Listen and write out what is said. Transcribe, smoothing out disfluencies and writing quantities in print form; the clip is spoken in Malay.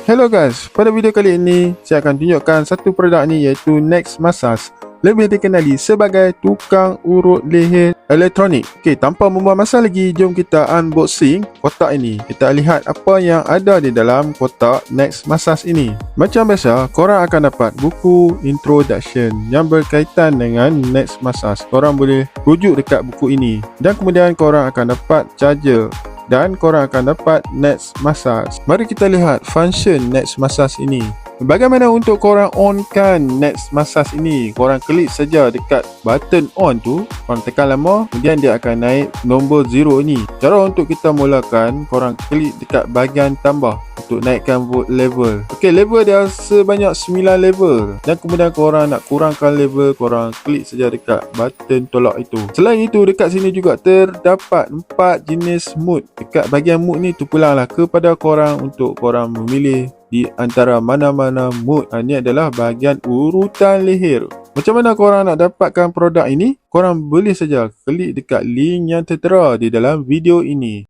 Hello guys, pada video kali ini saya akan tunjukkan satu produk ni iaitu Next Massage, lebih dikenali sebagai tukang urut leher elektronik. Okey, tanpa membuang masa lagi, jom kita unboxing kotak ini. Kita lihat apa yang ada di dalam kotak Next Massage ini. Macam biasa, korang akan dapat buku introduction yang berkaitan dengan Next Massage. Korang boleh rujuk dekat buku ini. Dan kemudian korang akan dapat charger dan korang akan dapat Next Massage. Mari kita lihat function Next Massage ini. Bagaimana untuk korang onkan Next Massage ini? Korang klik saja dekat button on tu, korang tekan lama, kemudian dia akan naik nombor 0 ni. Cara untuk kita mulakan, korang klik dekat bahagian tambah untuk naikkan level. Okey, level dia sebanyak 9 level. Dan kemudian korang nak kurangkan level, korang klik saja dekat button tolak itu. Selain itu, dekat sini juga terdapat 4 jenis mood. Dekat bahagian mood ni terpulanglah kepada korang untuk korang memilih di antara mana-mana mood. Ini adalah bahagian urutan leher. Macam mana korang nak dapatkan produk ini? Korang boleh saja klik dekat link yang tertera di dalam video ini.